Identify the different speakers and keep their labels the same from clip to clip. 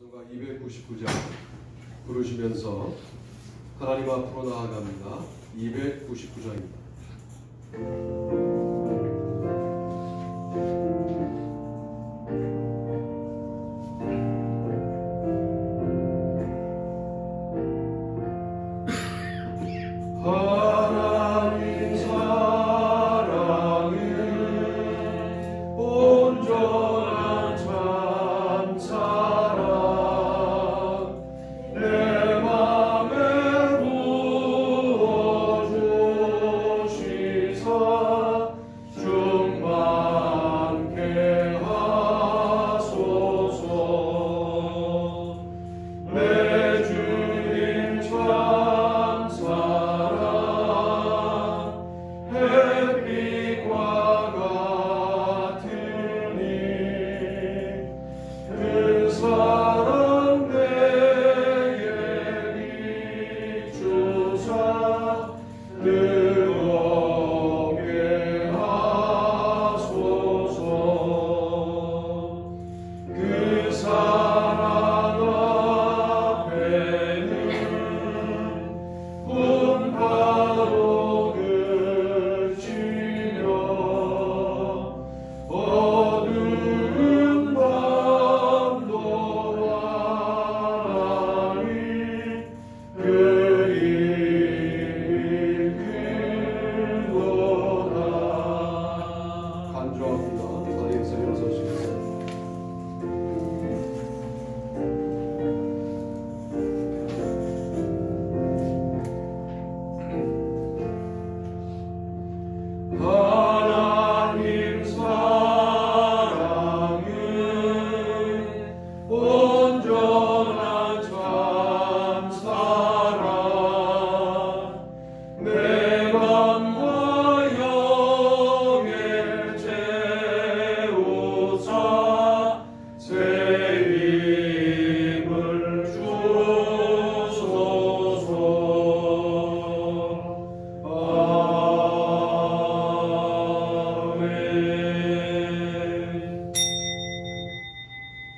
Speaker 1: 찬송가 299장 부르시면서 하나님 앞으로 나아갑니다. 299장입니다.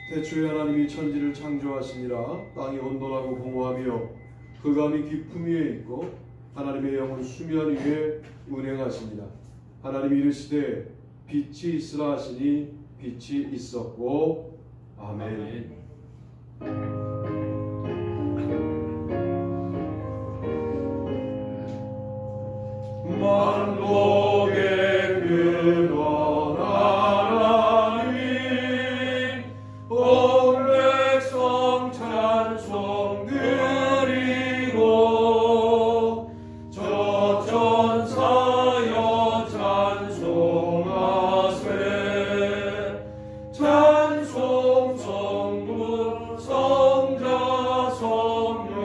Speaker 2: 태초에 하나님이 천지를 창조하시니라. 땅이 혼돈하고 공허하며 흑암이 깊음 위에 있고 하나님의 영은 수면 위에 운행하시니라. 하나님이 이르시되 빛이 있으라 하시니 빛이 있었고. 아멘. 만복의 근원 하나님 온 백성 찬송 드리고 저 천사여 찬송하세. 찬송 성부 성자 성령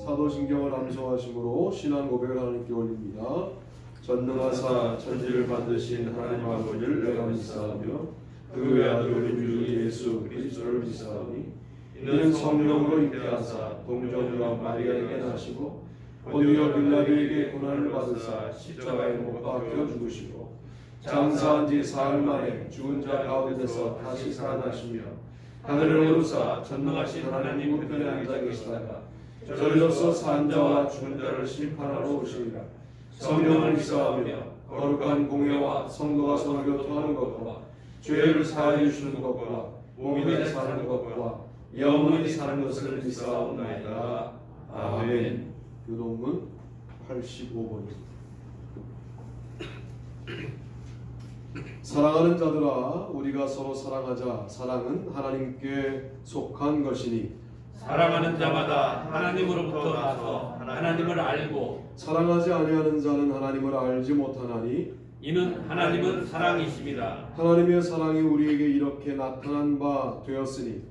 Speaker 2: 사도신경을 암송하심으로 신앙 고백을 하나님께 올립니다. 전능하사 천지를 만드신 하나님 아버지를 내가 믿사오며 그 외아들 우리 주 예수 그리스도를 믿사오니 이는 성령으로 잉태하사 동정녀 마리아에게 나시고 본디오 빌라도에게 고난을 받으사 십자가에 못 박혀 죽으시고 장사한 지 사흘 만에 죽은 자 가운데서 다시 살아나시며 하늘을 오르사 전능하신 하나님 우편에 앉아 계시다가 저리로서 산 자와 죽은 자를 심판하러 오시리라. 성령을 믿사오며 거룩한 공예와 성도가 서로 교통하는 것과 죄를 사하여 주시는 것과 몸이 사는 것과 영원히 사는 것을 믿사옵나이다. 아멘. 교동문 85번입니다. 사랑하는 자들아, 우리가 서로 사랑하자. 사랑은 하나님께 속한 것이니
Speaker 3: 사랑하는 자마다 하나님으로부터 나서 하나님을 알고
Speaker 2: 사랑하지 아니하는 자는 하나님을 알지 못하나니
Speaker 3: 이는 하나님은 사랑이십니다.
Speaker 2: 하나님의 사랑이 우리에게 이렇게 나타난 바 되었으니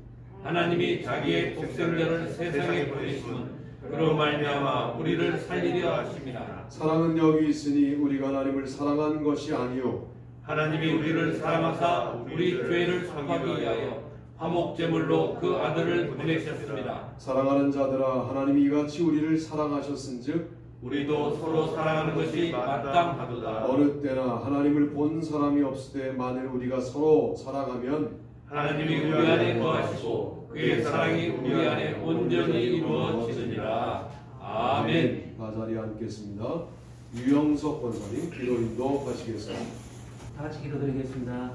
Speaker 3: 하나님이 자기의 독생자를 세상에 보내심은 그로 말미암아 우리를 살리려 하심이라.
Speaker 2: 사랑은 여기 있으니 우리가 하나님을 사랑한 것이 아니요
Speaker 3: 하나님이 우리를 사랑하사 우리 죄를 사하기 위하여 화목제물로 그 아들을 보내셨습니다.
Speaker 2: 사랑하는 자들아, 하나님이 이같이 우리를 사랑하셨은즉
Speaker 3: 우리도 서로 사랑하는 것이 마땅하도다.
Speaker 1: 어느 때나 하나님을 본 사람이 없을 때 만일 우리가 서로 사랑하면
Speaker 3: 하나님이 우리 안에 거하시고 그의 사랑이 우리 안에 온전히 이루어지느니라. 아멘.
Speaker 1: 다 자리에 앉겠습니다. 유영석 권사님 기도 인도하시겠습니다.
Speaker 4: 다 같이 기도드리겠습니다.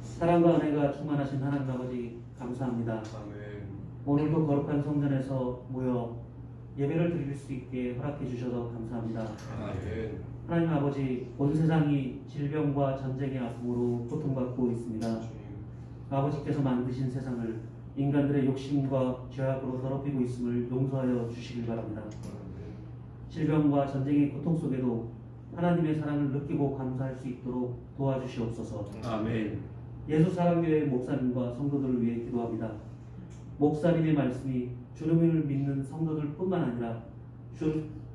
Speaker 4: 사랑과 은혜가 충만하신 하나님 아버지 감사합니다.
Speaker 1: 아멘.
Speaker 4: 오늘도 거룩한 성전에서 모여 예배를 드릴 수 있게 허락해 주셔서 감사합니다.
Speaker 1: 아멘.
Speaker 4: 하나님 아버지, 온 세상이 질병과 전쟁의 아픔으로 고통받고 있습니다.
Speaker 1: 주님.
Speaker 4: 아버지께서 만드신 세상을 인간들의 욕심과 죄악으로 더럽히고 있음을 용서하여 주시길 바랍니다. 질병과 전쟁의 고통 속에도 하나님의 사랑을 느끼고 감사할 수 있도록 도와주시옵소서.
Speaker 3: 아멘.
Speaker 4: 예수 사랑교회 목사님과 성도들을 위해 기도합니다. 목사님의 말씀이 주님을 믿는 성도들뿐만 아니라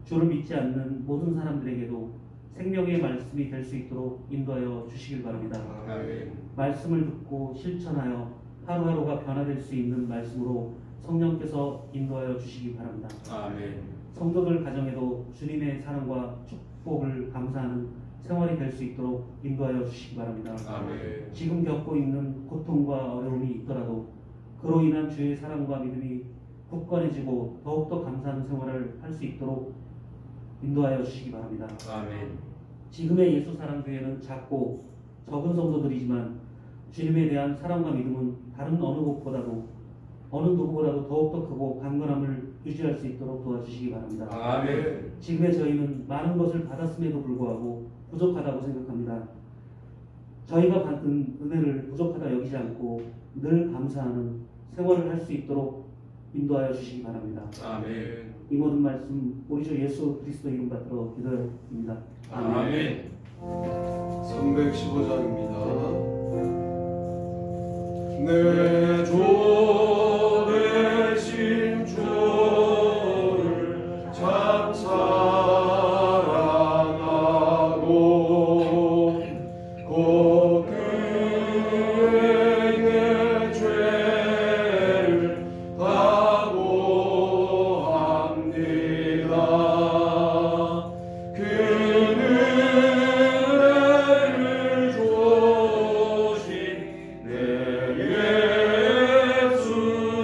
Speaker 4: 주를 믿지 않는 모든 사람들에게도 생명의 말씀이 될 수 있도록 인도하여 주시길 바랍니다.
Speaker 3: 아멘.
Speaker 4: 말씀을 듣고 실천하여 하루하루가 변화될 수 있는 말씀으로 성령께서 인도하여 주시기 바랍니다.
Speaker 3: 아멘.
Speaker 4: 성도들 가정에도 주님의 사랑과 축복을 감사하는 생활이 될 수 있도록 인도하여 주시기 바랍니다.
Speaker 3: 아멘.
Speaker 4: 지금 겪고 있는 고통과 어려움이 있더라도 그로 인한 주의 사랑과 믿음이 굳건해지고 더욱더 감사하는 생활을 할 수 있도록 인도하여 주시기 바랍니다.
Speaker 3: 아멘.
Speaker 4: 지금의 예수 사랑교회는 작고 적은 성도들이지만 주님에 대한 사랑과 믿음은 다른 어느 곳보다도 어느 누구보다도 더욱더 크고 강건함을 유지할 수 있도록 도와주시기 바랍니다.
Speaker 3: 아멘.
Speaker 4: 지금의 저희는 많은 것을 받았음에도 불구하고 부족하다고 생각합니다. 저희가 받은 은혜를 부족하다 여기지 않고 늘 감사하는 생활을 할 수 있도록 인도하여 주시기 바랍니다.
Speaker 3: 아멘.
Speaker 4: 이 모든 말씀 우리 주 예수 그리스도 이름 받들어 기도드립니다.
Speaker 3: 아멘.
Speaker 1: 315장입니다. 내 주 대신 주를 참 사랑하고 곧 그에게 죄를 다고합니다. 그 은혜를 주신 내 예수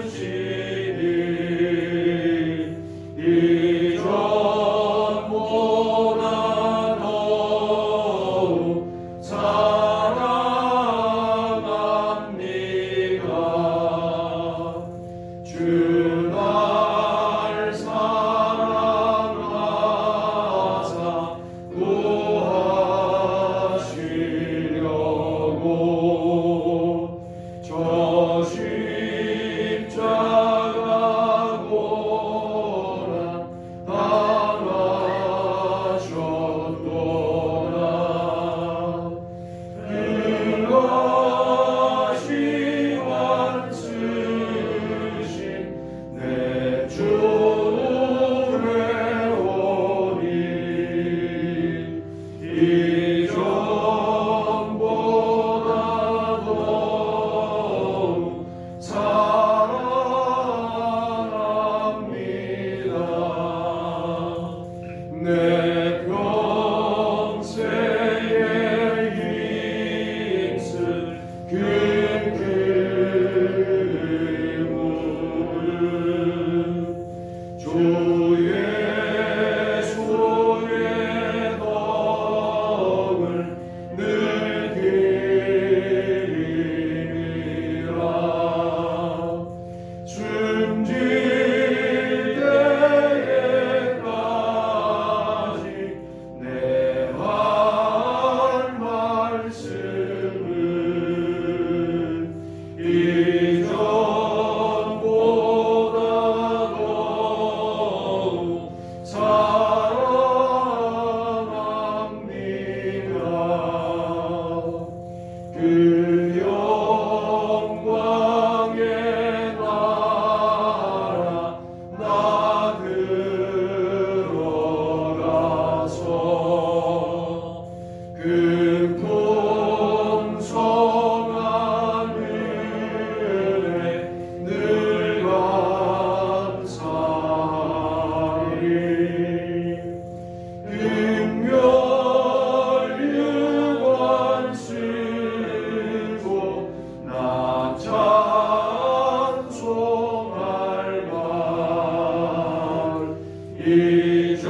Speaker 2: 이전보다도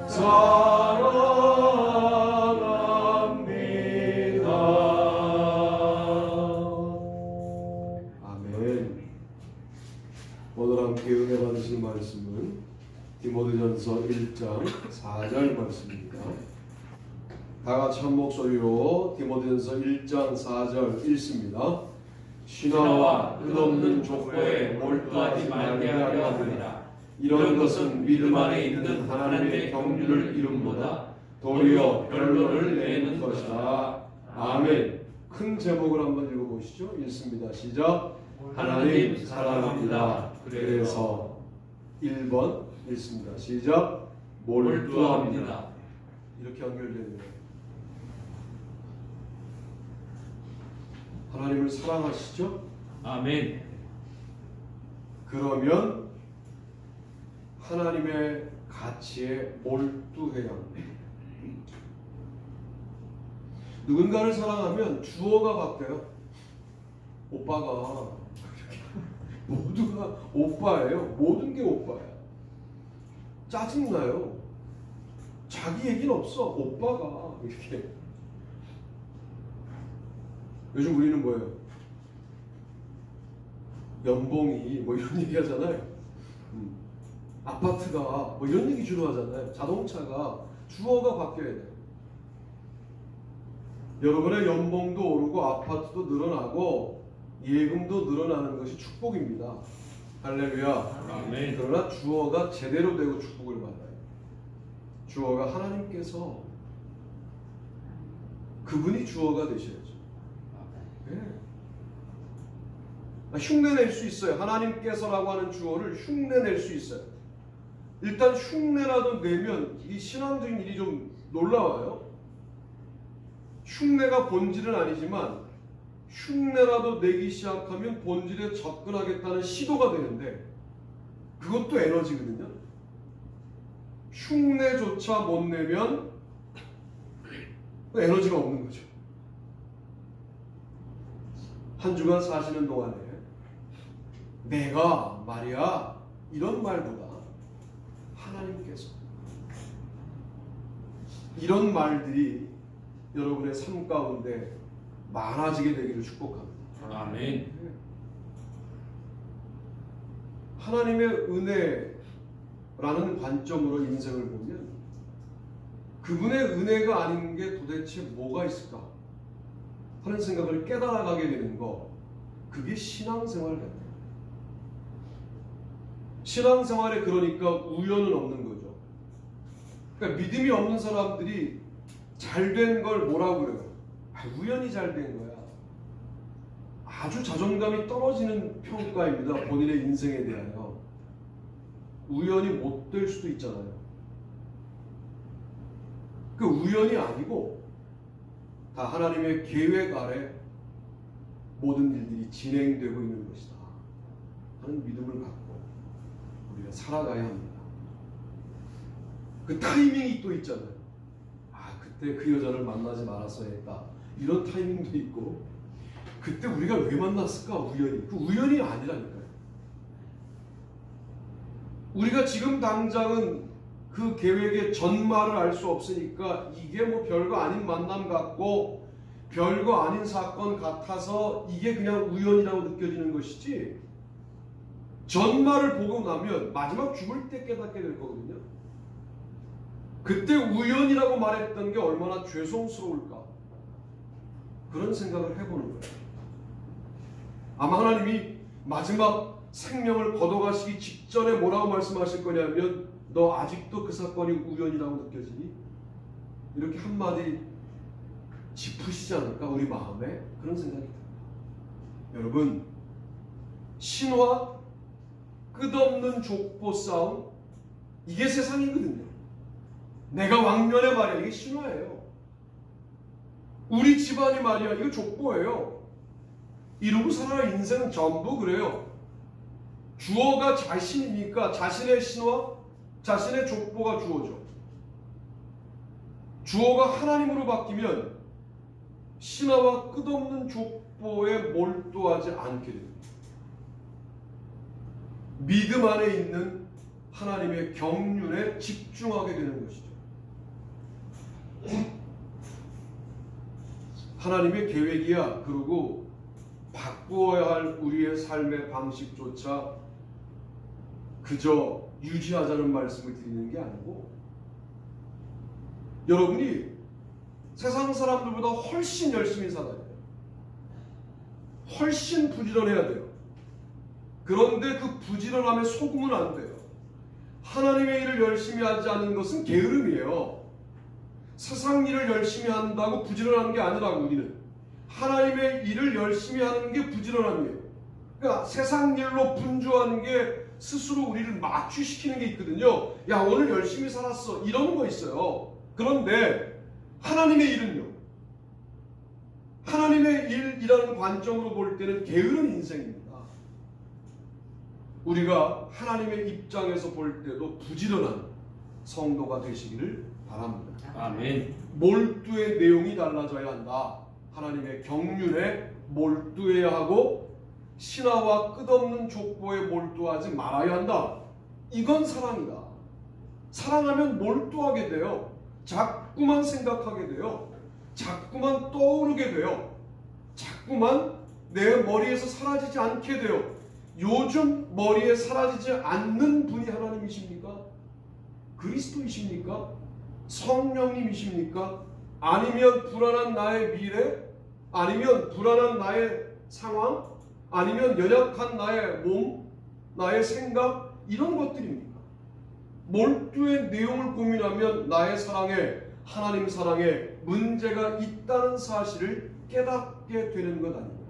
Speaker 2: 사랑합니다. 아멘. 오늘 함께 은혜 받으실 말씀은 디모데전서 1장 4절 말씀입니다. 다 같이 한 목소리로 디모데전서 1장 4절 읽습니다.
Speaker 3: 신화와 끝없는 족보에 몰두하지 말게 하려 합니다. 이런 것은 믿음 안에 있는 하나님의 경륜을 이룸보다 도리어 변론을 내는 것이다.
Speaker 1: 아멘. 큰 제목을 한번 읽어보시죠. 읽습니다. 시작.
Speaker 3: 하나님 사랑합니다.
Speaker 1: 그래서 1번 읽습니다. 시작.
Speaker 3: 몰두합니다.
Speaker 1: 이렇게 연결되네요. 하나님을 사랑하시죠?
Speaker 3: 아멘.
Speaker 1: 그러면 하나님의 가치에 몰두해야 합니다. 누군가를 사랑하면 주어가 바뀌어요. 오빠가 모두가 오빠예요. 모든 게 오빠야. 짜증나요. 자기 얘기는 없어. 오빠가 이렇게. 요즘 우리는 뭐예요? 연봉이 뭐 이런 얘기 하잖아요. 아파트가 뭐 이런 얘기 주로 하잖아요. 자동차가 주어가 바뀌어야 돼요. 여러분의 연봉도 오르고 아파트도 늘어나고 예금도 늘어나는 것이 축복입니다. 할렐루야.
Speaker 3: 아멘.
Speaker 1: 그러나 주어가 제대로 되고 축복을 받아요. 주어가 하나님께서 그분이 주어가 되셔야죠. 네. 흉내낼 수 있어요. 하나님께서라고 하는 주어를 흉내낼 수 있어요. 일단 흉내라도 내면 이 신앙적인 일이 좀 놀라워요. 흉내가 본질은 아니지만 흉내라도 내기 시작하면 본질에 접근하겠다는 시도가 되는데 그것도 에너지거든요. 흉내조차 못 내면 에너지가 없는 거죠. 한 주간 사시는 동안에 내가 말이야 이런 말보다 하나님께서 이런 말들이 여러분의 삶 가운데 많아지게 되기를 축복합니다.
Speaker 3: 아멘.
Speaker 1: 하나님의 은혜라는 관점으로 인생을 보면 그분의 은혜가 아닌 게 도대체 뭐가 있을까 하는 생각을 깨달아가게 되는 거, 그게 신앙생활 같아요. 신앙생활에 그러니까 우연은 없는 거죠. 그러니까 믿음이 없는 사람들이 잘된 걸 뭐라고 그래요? 우연히 잘 된 거야. 아주 자존감이 떨어지는 평가입니다. 본인의 인생에 대하여. 우연히 못 될 수도 있잖아요. 그 우연이 아니고 다 하나님의 계획 아래 모든 일들이 진행되고 있는 것이다 하는 믿음을 갖고 우리가 살아가야 합니다. 그 타이밍이 또 있잖아요. 그때 그 여자를 만나지 말았어야 했다. 이런 타이밍도 있고, 그때 우리가 왜 만났을까? 우연히. 그 우연이 아니라니까요. 우리가 지금 당장은 그 계획의 전말을 알 수 없으니까 이게 뭐 별거 아닌 만남 같고 별거 아닌 사건 같아서 이게 그냥 우연이라고 느껴지는 것이지, 전말을 보고 나면 마지막 죽을 때 깨닫게 될 거거든요. 그때 우연이라고 말했던 게 얼마나 죄송스러울까, 그런 생각을 해보는 거예요. 아마 하나님이 마지막 생명을 걷어가시기 직전에 뭐라고 말씀하실 거냐면, 너 아직도 그 사건이 우연이라고 느껴지니? 이렇게 한마디 짚으시지 않을까, 우리 마음에. 그런 생각이 듭니다. 여러분, 신화, 끝없는 족보 싸움, 이게 세상이거든요. 내가 왕년에 말이야, 이게 신화예요. 우리 집안이 말이야, 이거 족보예요. 이러고 살아갈 인생은 전부 그래요. 주어가 자신이니까 자신의 신화, 자신의 족보가 주어죠. 주어가 하나님으로 바뀌면 신화와 끝없는 족보에 몰두하지 않게 됩니다. 믿음 안에 있는 하나님의 경륜에 집중하게 되는 것이죠. 하나님의 계획이야. 그리고 바꾸어야 할 우리의 삶의 방식조차 그저 유지하자는 말씀을 드리는 게 아니고, 여러분이 세상 사람들보다 훨씬 열심히 살아야 돼요. 훨씬 부지런해야 돼요. 그런데 그 부지런함에 속으면 안 돼요. 하나님의 일을 열심히 하지 않는 것은 게으름이에요. 세상 일을 열심히 한다고 부지런한 게 아니라고. 우리는 하나님의 일을 열심히 하는 게 부지런함이에요. 그러니까 세상 일로 분주하는 게 스스로 우리를 마취시키는 게 있거든요. 야, 오늘 열심히 살았어, 이런 거 있어요. 그런데 하나님의 일은요, 하나님의 일이라는 관점으로 볼 때는 게으른 인생입니다. 우리가 하나님의 입장에서 볼 때도 부지런한 성도가 되시기를 바랍니다.
Speaker 3: 아멘.
Speaker 1: 몰두의 내용이 달라져야 한다. 하나님의 경륜에 몰두해야 하고 신화와 끝없는 족보에 몰두하지 말아야 한다. 이건 사랑이다. 사랑하면 몰두하게 돼요. 자꾸만 생각하게 돼요. 자꾸만 떠오르게 돼요. 자꾸만 내 머리에서 사라지지 않게 돼요. 요즘 머리에 사라지지 않는 분이 하나님이십니까? 그리스도이십니까? 성령님이십니까? 아니면 불안한 나의 미래? 아니면 불안한 나의 상황? 아니면 연약한 나의 몸? 나의 생각? 이런 것들입니까? 몰두의 내용을 고민하면 나의 사랑에, 하나님 사랑에 문제가 있다는 사실을 깨닫게 되는 것 아닙니까?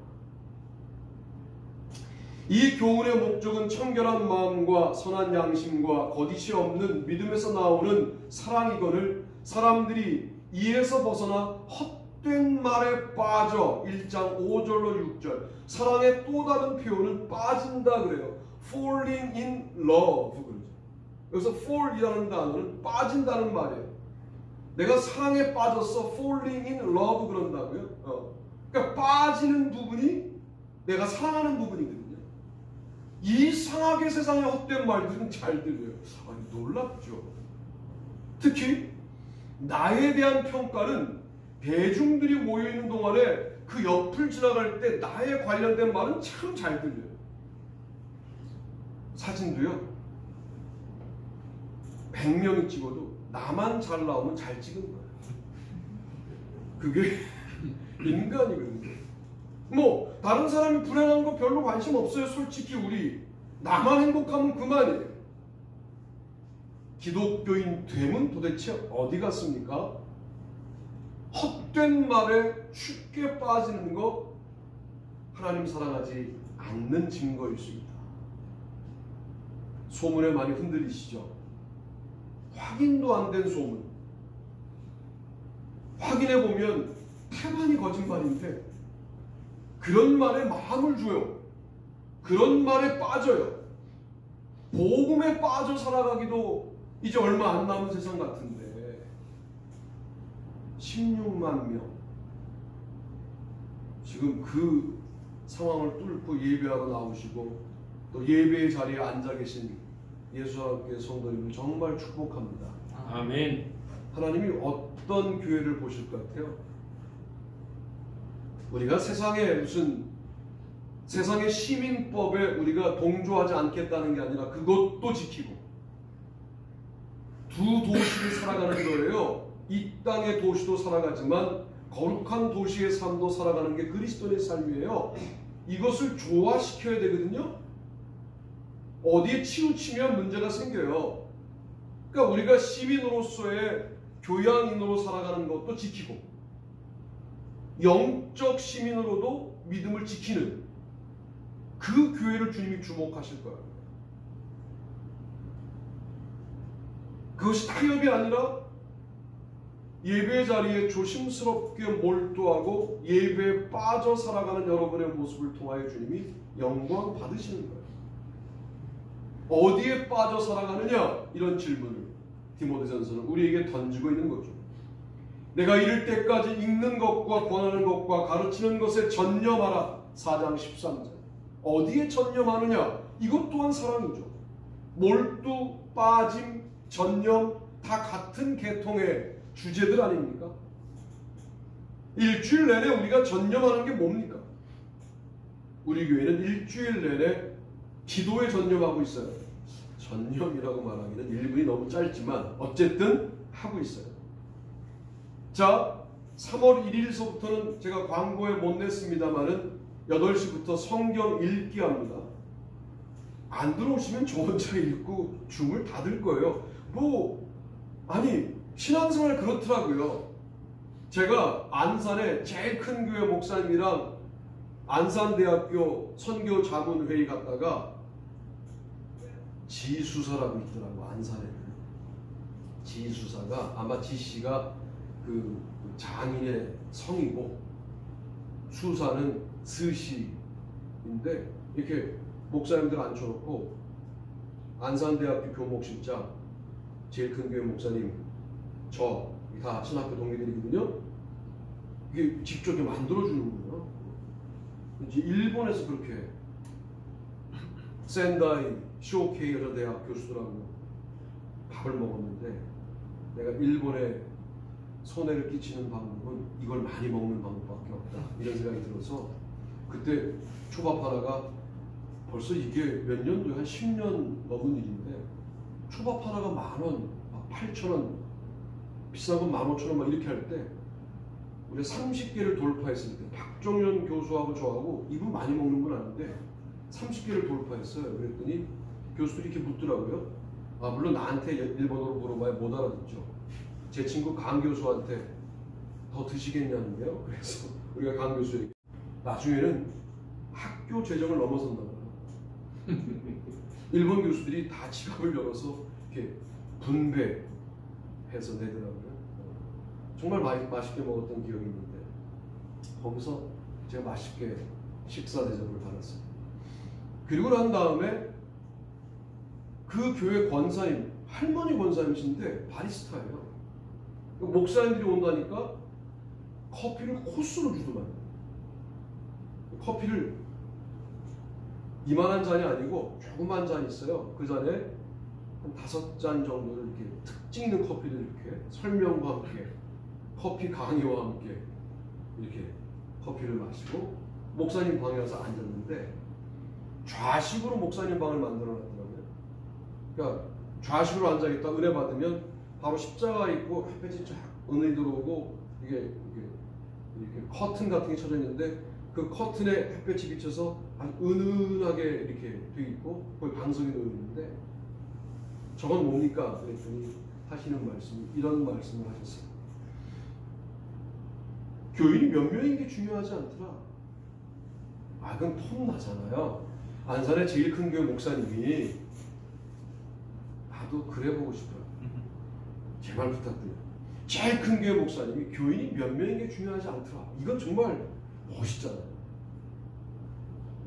Speaker 1: 이 교훈의 목적은 청결한 마음과 선한 양심과 거짓이 없는 믿음에서 나오는 사랑이거늘 사람들이 이에서 벗어나 헛된 말에 빠져 1장 5절로 6절 사랑의 또 다른 표현은 빠진다 그래요. falling in love 그러죠. 여기서 fall이라는 단어는 빠진다는 말이에요. 내가 사랑에 빠졌어, falling in love 그런다고요. 그러니까 빠지는 부분이 내가 사랑하는 부분이거든요. 이상하게 세상의 헛된 말들은 잘 들려요. 아니, 놀랍죠. 특히 나에 대한 평가는 대중들이 모여있는 동안에 그 옆을 지나갈 때 나에 관련된 말은 참 잘 들려요. 사진도요, 100명이 찍어도 나만 잘 나오면 잘 찍은 거예요. 그게 인간이거든요. 뭐 다른 사람이 불행한 거 별로 관심 없어요. 솔직히 우리 나만 행복하면 그만이에요. 기독교인 됨은 도대체 어디 갔습니까? 헛된 말에 쉽게 빠지는 거 하나님 사랑하지 않는 증거일 수 있다. 소문에 많이 흔들리시죠? 확인도 안 된 소문. 확인해 보면 태반이 거짓말인데 그런 말에 마음을 줘요. 그런 말에 빠져요. 복음에 빠져 살아가기도 이제 얼마 안 남은 세상 같은데 16만 명 지금 그 상황을 뚫고 예배하러 나오시고 또 예배의 자리에 앉아 계신 예수님의 성도님을 정말 축복합니다.
Speaker 3: 아멘.
Speaker 1: 하나님이 어떤 교회를 보실 것 같아요? 우리가 세상의 시민법에 우리가 동조하지 않겠다는 게 아니라 그것도 지키고 두 도시를 살아가는 거예요. 이 땅의 도시도 살아가지만 거룩한 도시의 삶도 살아가는 게 그리스도의 삶이에요. 이것을 조화시켜야 되거든요. 어디에 치우치면 문제가 생겨요. 그러니까 우리가 시민으로서의 교양인으로 살아가는 것도 지키고 영적 시민으로도 믿음을 지키는 그 교회를 주님이 주목하실 거예요. 그것이 타협이 아니라 예배 자리에 조심스럽게 몰두하고 예배에 빠져 살아가는 여러분의 모습을 통하여 주님이 영광 받으시는 거예요. 어디에 빠져 살아가느냐? 이런 질문을 디모데전서는 우리에게 던지고 있는 거죠. 내가 이를 때까지 읽는 것과 권하는 것과 가르치는 것에 전념하라. 4장 13절. 어디에 전념하느냐? 이것 또한 사랑이죠. 몰두, 빠짐, 전념 다 같은 계통의 주제들 아닙니까? 일주일 내내 우리가 전념하는 게 뭡니까? 우리 교회는 일주일 내내 기도에 전념하고 있어요. 전념이라고 말하기는 1분이 너무 짧지만 어쨌든 하고 있어요. 자, 3월 1일서부터는 제가 광고에 못 냈습니다만은 8시부터 성경 읽기 합니다. 안 들어오시면 저 혼자 읽고 줌을 닫을 거예요. 아니 신앙생활 그렇더라고요. 제가 안산에 제일 큰 교회 목사님이랑 안산대학교 선교자문회의 갔다가 지수사라고 있더라고. 안산에 지수사가 아마 지씨가 그 장인의 성이고 수사는 스시인데 이렇게 목사님들 앉혀놓고 안산대학교 교목실장 제일 큰 교회 목사님 저 다 신학교 동기들이거든요. 이게 직접 이렇게 만들어주는 거예요. 이제 일본에서 그렇게 센다이 쇼케이 여자대학 교수들하고 밥을 먹었는데 내가 일본에 손해를 끼치는 방법은 이걸 많이 먹는 방법밖에 없다 이런 생각이 들어서 그때 초밥 하나가 벌써 이게 몇 년도에 한 10년 넘은 일인데 초밥 하나가 10,000원, 8,000원 비싼 건 15,000원 막 이렇게 할 때 우리 30개를 돌파했을 때 박종현 교수하고 저하고 이분 많이 먹는 건 아닌데 30개를 돌파했어요. 그랬더니 교수들이 이렇게 묻더라고요. 물론 나한테 일본어로 물어봐야 못 알아듣죠. 제 친구 강 교수한테 더 드시겠냐는 거예요. 그래서 우리가 강 교수에게 나중에는 학교 재정을 넘어섰나 봐요. 일본 교수들이 다 지갑을 열어서 이렇게 분배해서 내더라고요. 정말 맛있게 먹었던 기억이 있는데 거기서 제가 맛있게 식사 대접을 받았어요. 그리고 난 다음에 그 교회 권사님, 할머니 권사님이신데 바리스타예요. 목사님들이 온다니까 커피를 코스로 주더만. 커피를 이만한 잔이 아니고 조그만 잔이 있어요. 그 잔에 한 5잔 정도를 이렇게 특징 있는 커피를 이렇게 설명과 함께 커피 강의와 함께 이렇게 커피를 마시고 목사님 방에 가서 앉았는데 좌식으로 목사님 방을 만들어 놨더라고요. 그러니까 좌식으로 앉아있다 은혜 받으면 바로 십자가 있고 햇볕이 쫙 은은히 들어오고 이게 이렇게 커튼 같은 게 쳐져 있는데 그 커튼에 햇볕이 비쳐서 아주 은은하게 이렇게 돼 있고 거기 방석이 놓여 있는데 저건 뭡니까? 그랬더니 하시는 말씀이 이런 말씀을 하셨어요. 교인이 몇 명인 게 중요하지 않더라. 그럼 폼 나잖아요. 안산의 제일 큰 교회 목사님이 나도 그래 보고 싶어요. 제발 부탁드려요. 제일 큰 교회 목사님이 교인이 몇 명인 게 중요하지 않더라. 이건 정말 멋있잖아요.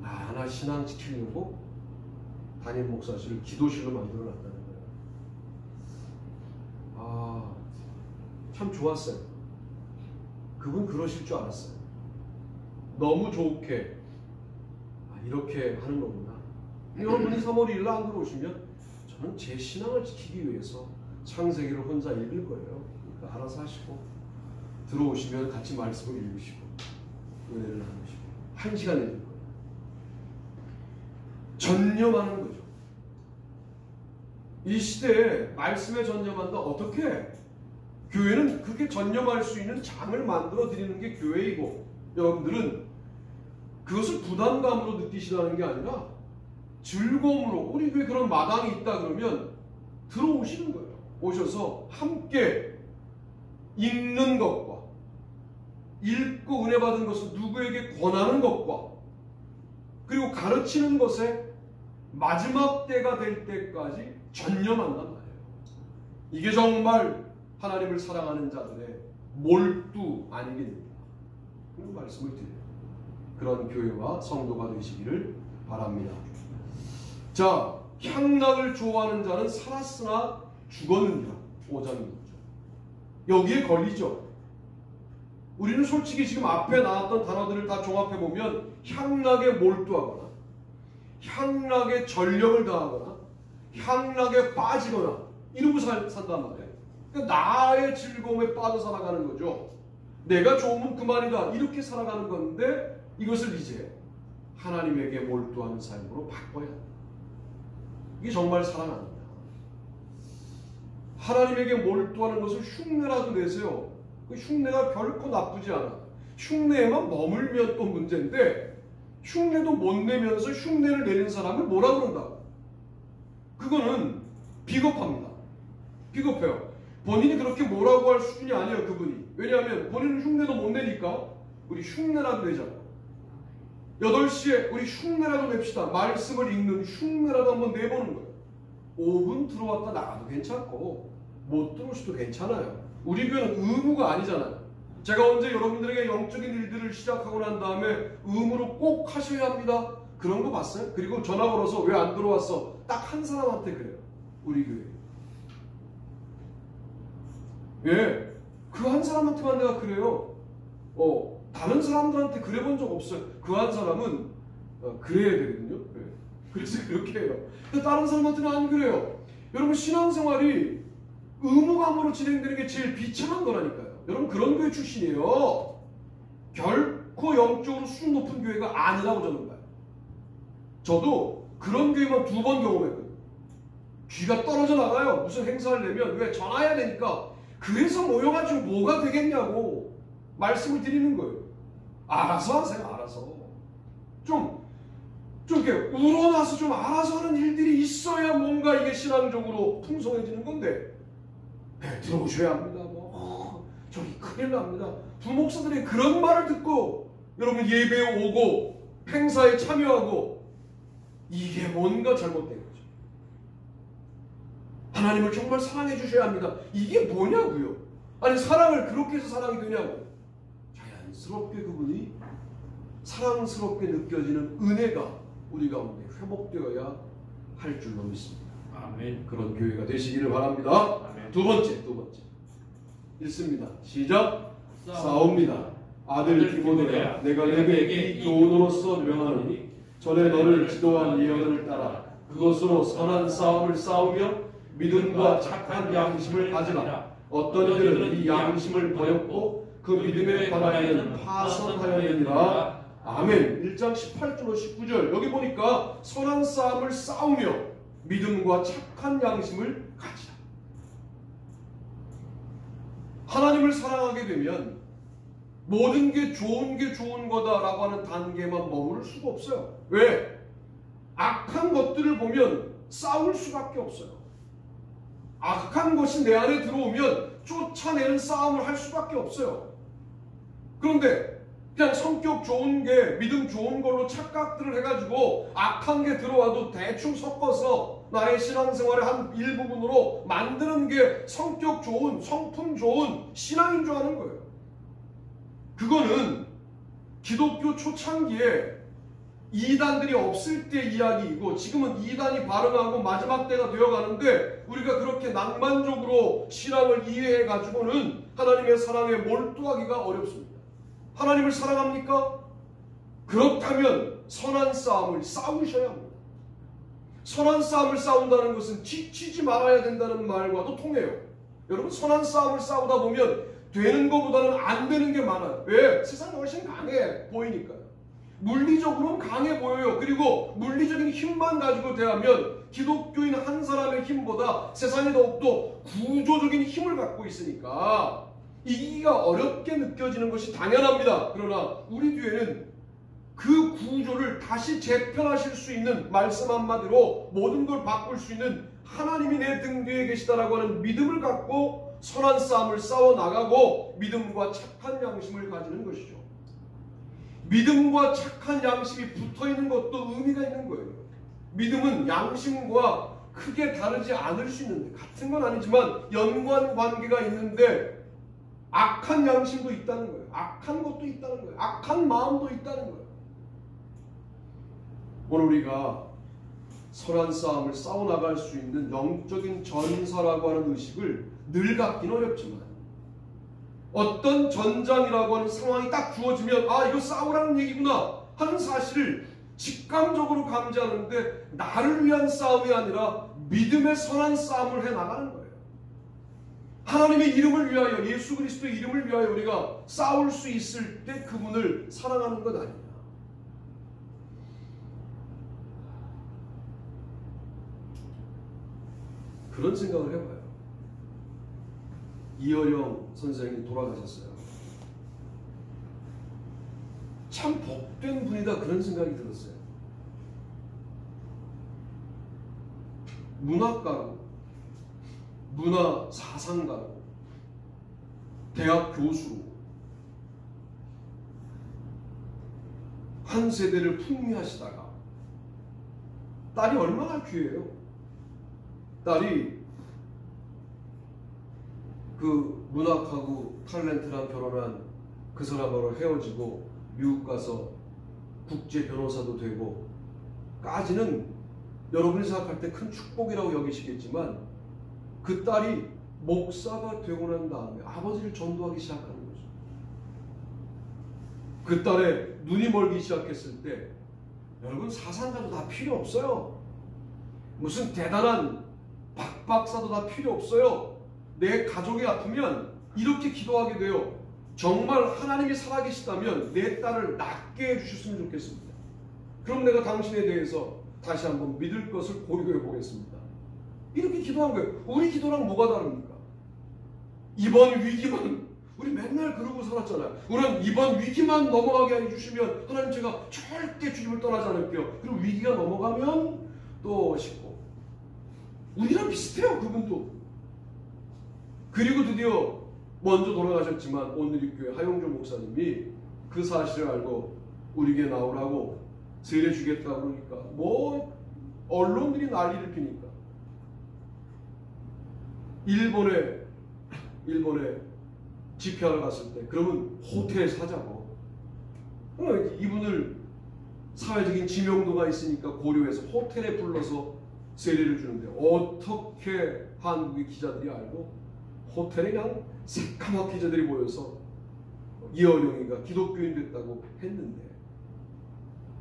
Speaker 1: 나 하나 신앙 지키려고 담임 목사실을 기도실로 만들어 놨다는 거예요. 참 좋았어요. 그분 그러실 줄 알았어요. 너무 좋게 이렇게 하는 거구나. 여러분이 3월 1일 안 들어오시면 저는 제 신앙을 지키기 위해서 창세기를 혼자 읽을 거예요. 그러니까 알아서 하시고 들어오시면 같이 말씀을 읽으시고 은혜를 나누시고 1시간 읽을 거예요. 전념하는 거죠. 이 시대에 말씀에 전념한다. 어떻게? 교회는 그렇게 전념할 수 있는 장을 만들어 드리는 게 교회이고 여러분들은 그것을 부담감으로 느끼시라는 게 아니라 즐거움으로 우리 교회 그런 마당이 있다 그러면 들어오시는 거예요. 오셔서 함께 읽는 것과 읽고 은혜 받은 것을 누구에게 권하는 것과 그리고 가르치는 것에 마지막 때가 될 때까지 전념한단 말이에요. 이게 정말 하나님을 사랑하는 자들의 몰두 아니겠습니까? 그런 말씀을 드려요. 그런 교회와 성도가 되시기를 바랍니다. 자, 향락을 좋아하는 자는 살았으나 죽었느니라. 5장입니다. 여기에 걸리죠. 우리는 솔직히 지금 앞에 나왔던 단어들을 다 종합해보면 향락에 몰두하거나 향락에 전력을 다하거나 향락에 빠지거나 이러고 산단 말이에요. 그러니까 나의 즐거움에 빠져 살아가는 거죠. 내가 좋으면 그만이다 이렇게 살아가는 건데 이것을 이제 하나님에게 몰두하는 삶으로 바꿔야 합니다. 이게 정말 사랑 아닙니다. 하나님에게 몰두하는 것을 흉내라도 내세요. 그 흉내가 결코 나쁘지 않아. 흉내에만 머물면 또 문제인데 흉내도 못 내면서 흉내를 내는 사람을 뭐라 그런다? 그거는 비겁합니다. 비겁해요. 본인이 그렇게 뭐라고 할 수준이 아니에요. 그분이. 왜냐하면 본인은 흉내도 못 내니까 우리 흉내라도 내자고. 8시에 우리 흉내라도 냅시다. 말씀을 읽는 흉내라도 한번 내보는 거예요. 5분 들어왔다 나가도 괜찮고 못 들어오셔도 괜찮아요. 우리 교회는 의무가 아니잖아요. 제가 언제 여러분들에게 영적인 일들을 시작하고 난 다음에 의무로 꼭 하셔야 합니다. 그런 거 봤어요? 그리고 전화 걸어서 왜 안 들어왔어? 딱 한 사람한테 그래요. 우리 교회. 예, 그 한 사람한테만 내가 그래요. 다른 사람들한테 그래 본 적 없어요. 그 한 사람은 그래야 되거든요. 예. 그래서 그렇게 해요. 근데 다른 사람한테는 안 그래요. 여러분 신앙생활이 의무감으로 진행되는 게 제일 비참한 거라니까요. 여러분 그런 교회 출신이에요. 결코 영적으로 수준 높은 교회가 아니라고 저는 봐요. 저도 그런 교회만 2번 경험했거든요. 귀가 떨어져 나가요. 무슨 행사를 내면 왜 전화해야 되니까 그래서 모여가지고 뭐가 되겠냐고 말씀을 드리는 거예요. 알아서 하세요. 알아서. 좀 이렇게 우러나서 좀 알아서 하는 일들이 있어야 뭔가 이게 신앙적으로 풍성해지는 건데 들어오셔야 합니다. 저기 큰일 납니다. 부목사들이 그런 말을 듣고 여러분 예배에 오고 행사에 참여하고 이게 뭔가 잘못된 거죠. 하나님을 정말 사랑해 주셔야 합니다. 이게 뭐냐고요? 아니 사랑을 그렇게 해서 사랑이 되냐고. 자연스럽게 그분이 사랑스럽게 느껴지는 은혜가 우리 가운데 회복되어야 할 줄로 믿습니다.
Speaker 3: 아멘.
Speaker 1: 그런 교회가 되시기를 바랍니다.
Speaker 3: 아멘.
Speaker 1: 두 번째 읽습니다. 시작. 싸웁니다. 아들 디모데야, 내가 내게 이 교훈으로서 명하노니 전에 너를 지도한 예언을 따라 그것으로 선한 싸움을 싸우며 믿음과 착한 양심을 가지라. 어떤 이들은 이 양심을 버렸고 그 믿음의 바다에는 파선하였느니라. 아멘. 1장 18절로 19절 여기 보니까 선한 싸움을 싸우며 믿음과 착한 양심을 가지라. 하나님을 사랑하게 되면 모든 게 좋은 거다라고 하는 단계만 머무를 수가 없어요. 왜? 악한 것들을 보면 싸울 수밖에 없어요. 악한 것이 내 안에 들어오면 쫓아내는 싸움을 할 수밖에 없어요. 그런데 그냥 성격 좋은 게 믿음 좋은 걸로 착각들을 해가지고 악한 게 들어와도 대충 섞어서 나의 신앙생활의 한 일부분으로 만드는 게 성격 좋은, 성품 좋은 신앙인 줄 아는 거예요. 그거는 기독교 초창기에 이단들이 없을 때 이야기이고 지금은 이단이 발흥하고 마지막 때가 되어가는데 우리가 그렇게 낭만적으로 신앙을 이해해가지고는 하나님의 사랑에 몰두하기가 어렵습니다. 하나님을 사랑합니까? 그렇다면 선한 싸움을 싸우셔야 합니다. 선한 싸움을 싸운다는 것은 지치지 말아야 된다는 말과도 통해요. 여러분 선한 싸움을 싸우다 보면 되는 것보다는 안 되는 게 많아요. 왜? 세상이 훨씬 강해 보이니까요. 물리적으로는 강해 보여요. 그리고 물리적인 힘만 가지고 대하면 기독교인 한 사람의 힘보다 세상이 더욱더 구조적인 힘을 갖고 있으니까 이기기가 어렵게 느껴지는 것이 당연합니다. 그러나 우리 뒤에는 그 구조를 다시 재편하실 수 있는 말씀 한마디로 모든 걸 바꿀 수 있는 하나님이 내 등 뒤에 계시다라고 하는 믿음을 갖고 선한 싸움을 싸워나가고 믿음과 착한 양심을 가지는 것이죠. 믿음과 착한 양심이 붙어있는 것도 의미가 있는 거예요. 믿음은 양심과 크게 다르지 않을 수 있는데 같은 건 아니지만 연관관계가 있는데 악한 양심도 있다는 거예요. 악한 것도 있다는 거예요. 악한 마음도 있다는 거예요. 오늘 우리가 선한 싸움을 싸워나갈 수 있는 영적인 전사라고 하는 의식을 늘 갖기는 어렵지만 어떤 전장이라고 하는 상황이 딱 주어지면 아 이거 싸우라는 얘기구나 하는 사실을 직감적으로 감지하는데 나를 위한 싸움이 아니라 믿음의 선한 싸움을 해나가는 거예요. 하나님의 이름을 위하여, 예수 그리스도의 이름을 위하여 우리가 싸울 수 있을 때 그분을 사랑하는 것 아니냐. 그런 생각을 해봐요. 이어령 선생이 돌아가셨어요. 참 복된 분이다, 그런 생각이 들었어요. 문학가로, 문화 사상가로, 대학 교수로 한 세대를 풍미하시다가 딸이 얼마나 귀해요. 딸이 그 문학하고 탤런트랑 결혼한 그 사람하고 헤어지고 미국 가서 국제 변호사도 되고 까지는 여러분이 생각할 때 큰 축복이라고 여기시겠지만 그 딸이 목사가 되고 난 다음에 아버지를 전도하기 시작하는 거죠. 그 딸의 눈이 멀기 시작했을 때 여러분 사상가도 다 필요 없어요. 무슨 대단한 박박사도 다 필요 없어요. 내 가족이 아프면 이렇게 기도하게 돼요. 정말 하나님이 살아계시다면 내 딸을 낫게 해주셨으면 좋겠습니다. 그럼 내가 당신에 대해서 다시 한번 믿을 것을 고려해 보겠습니다. 이렇게 기도한 거예요. 우리 기도랑 뭐가 다릅니까? 이번 위기만, 우리 맨날 그러고 살았잖아요. 우리는 이번 위기만 넘어가게 해주시면 하나님 제가 절대 주님을 떠나지 않을게요. 그리고 위기가 넘어가면 또 쉽고. 우리랑 비슷해요, 그분도. 그리고 드디어 먼저 돌아가셨지만 오늘리교회 하용조 목사님이 그 사실을 알고 우리 교회 나오라고 세례 주겠다고 그러니까 뭐 언론들이 난리를 피니까 일본에 집회하러 갔을 때 그러면 호텔 사자고 이분을 사회적인 지명도가 있으니까 고려해서 호텔에 불러서 세례를 주는데 어떻게 한국의 기자들이 알고 호텔에 그냥 새까맣게 기자들이 모여서 이어령이가 기독교인 됐다고 했는데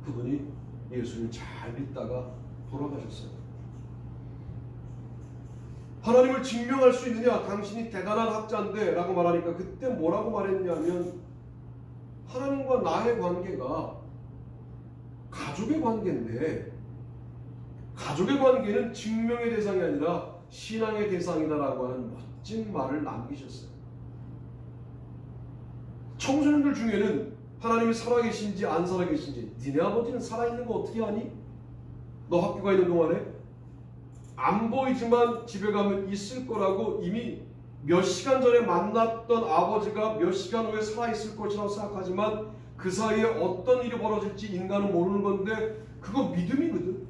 Speaker 1: 그분이 예수를 잘 믿다가 돌아가셨어요. 하나님을 증명할 수 있느냐? 당신이 대단한 학자인데 라고 말하니까 그때 뭐라고 말했냐면 하나님과 나의 관계가 가족의 관계인데 가족의 관계는 증명의 대상이 아니라 신앙의 대상이다라고 하는 멋진 말을 남기셨어요. 청소년들 중에는 하나님이 살아계신지 안 살아계신지 니네 아버지는 살아있는 거 어떻게 아니? 너 학교 가 있는 동안에? 안 보이지만 집에 가면 있을 거라고 이미 몇 시간 전에 만났던 아버지가 몇 시간 후에 살아있을 것이라고 생각하지만 그 사이에 어떤 일이 벌어질지 인간은 모르는 건데 그거 믿음이거든.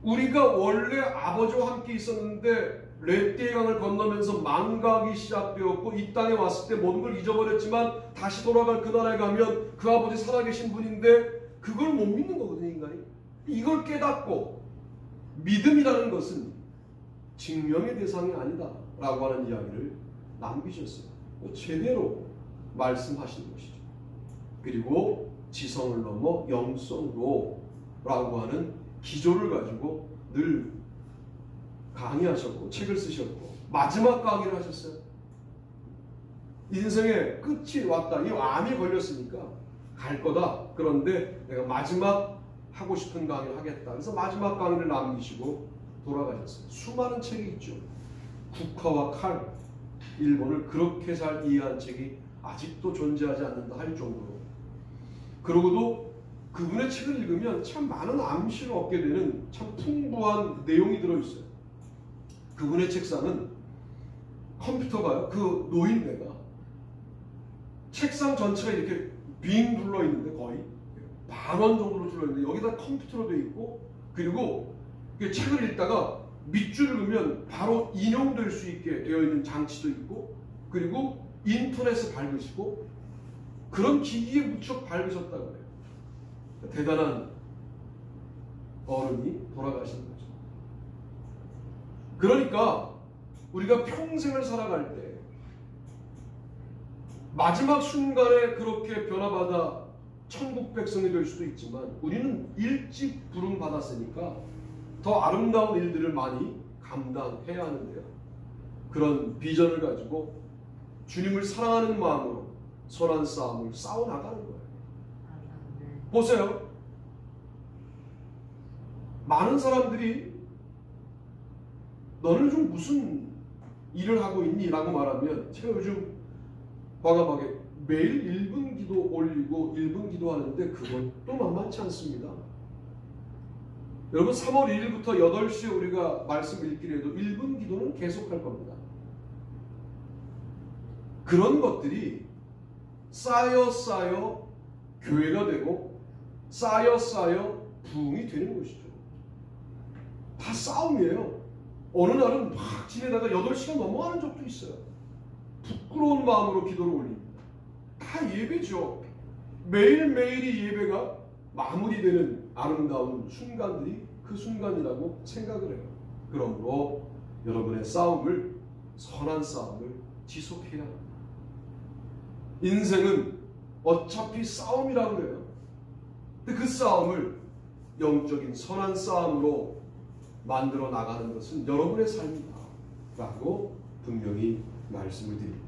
Speaker 1: 우리가 원래 아버지와 함께 있었는데 렛대의 강을 건너면서 망각이 시작되었고 이 땅에 왔을 때 모든 걸 잊어버렸지만 다시 돌아갈 그 나라에 가면 그 아버지 살아계신 분인데 그걸 못 믿는 거거든요, 인간이. 이걸 깨닫고 믿음이라는 것은 증명의 대상이 아니다 라고 하는 이야기를 남기셨어요. 제대로 말씀하시는 것이죠. 그리고 지성을 넘어 영성으로 라고 하는 기조를 가지고 늘 강의하셨고 책을 쓰셨고 마지막 강의를 하셨어요. 인생의 끝이 왔다. 이 암이 걸렸으니까 갈 거다. 그런데 내가 마지막 하고 싶은 강의를 하겠다. 그래서 마지막 강의를 남기시고 돌아가셨어요. 수많은 책이 있죠. 국화와 칼, 일본을 그렇게 잘 이해한 책이 아직도 존재하지 않는다 할 정도로. 그러고도 그분의 책을 읽으면 참 많은 암시를 얻게 되는 참 풍부한 내용이 들어있어요. 그분의 책상은 컴퓨터가요. 그 노인네가 책상 전체가 이렇게 빙 둘러있는데 거의 반원 정도로 둘러있는데 여기다 컴퓨터로 되어 있고 그리고 책을 읽다가 밑줄을 그으면 바로 인용될 수 있게 되어 있는 장치도 있고 그리고 인터넷을 밟으시고 그런 기기에 무척 밟으셨다고 해요. 대단한 어른이 돌아가신 거죠. 그러니까 우리가 평생을 살아갈 때 마지막 순간에 그렇게 변화받아 천국 백성이 될 수도 있지만 우리는 일찍 부름 받았으니까 더 아름다운 일들을 많이 감당해야 하는데요. 그런 비전을 가지고 주님을 사랑하는 마음으로 선한 싸움을 싸워나가는 거예요. 보세요. 많은 사람들이 너는 좀 무슨 일을 하고 있니? 라고 말하면 제가 요즘 과감하게 매일 1분 기도 올리고 1분 기도하는데 그것도 만만치 않습니다. 여러분 3월 1일부터 8시에 우리가 말씀 읽기로 해도 1분 기도는 계속할 겁니다. 그런 것들이 쌓여 교회가 되고 쌓여 부흥이 되는 것이죠. 다 싸움이에요. 어느 날은 막 지내다가 8시간 넘어가는 적도 있어요. 부끄러운 마음으로 기도를 올립니다. 다 예배죠. 매일매일이 예배가 마무리되는 아름다운 순간들이 그 순간이라고 생각을 해요. 그러므로 여러분의 싸움을, 선한 싸움을 지속해야 합니다. 인생은 어차피 싸움이라고 그래요. 근데 그 싸움을 영적인 선한 싸움으로 만들어 나가는 것은 여러분의 삶이다 라고 분명히 말씀을 드립니다.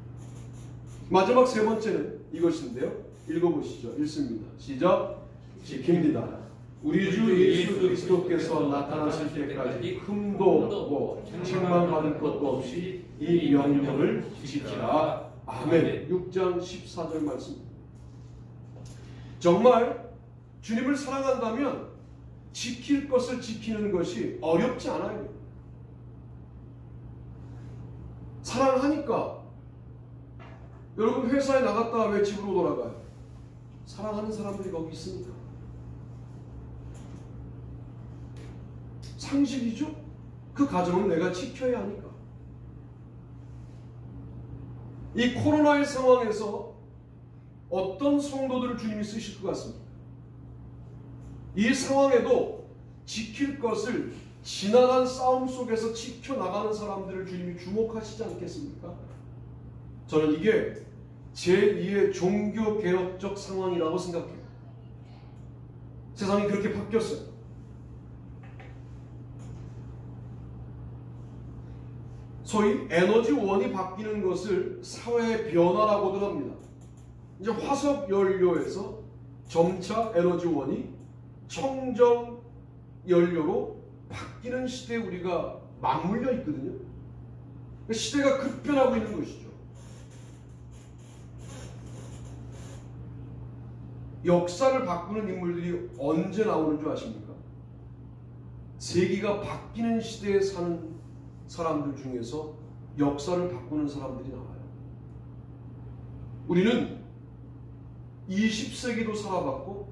Speaker 1: 마지막 세 번째는 이것인데요. 읽어보시죠. 읽습니다. 시작. 지킵니다. 우리 주 예수 그리스도께서 나타나실 때까지 흠도 없고 책망받을 것도 없이 이 명령을 지키라. 아멘. 6장 14절 말씀. 정말 주님을 사랑한다면 지킬 것을 지키는 것이 어렵지 않아요. 사랑하니까. 여러분 회사에 나갔다가 왜 집으로 돌아가요? 사랑하는 사람들이 거기 있으니까. 상식이죠? 그 가정은 내가 지켜야 하니까. 이 코로나의 상황에서 어떤 성도들을 주님이 쓰실 것 같습니까? 이 상황에도 지킬 것을 지난한 싸움 속에서 지켜나가는 사람들을 주님이 주목하시지 않겠습니까? 저는 이게 제2의 종교개혁적 상황이라고 생각해요. 세상이 그렇게 바뀌었어요. 소위 에너지원이 바뀌는 것을 사회의 변화라고도 합니다. 이제 화석 연료에서 점차 에너지원이 청정 연료로 바뀌는 시대에 우리가 맞물려 있거든요. 시대가 급변하고 있는 것이죠. 역사를 바꾸는 인물들이 언제 나오는 줄 아십니까? 세기가 바뀌는 시대에 사는 사람들 중에서 역사를 바꾸는 사람들이 나와요. 우리는 20세기도 살아봤고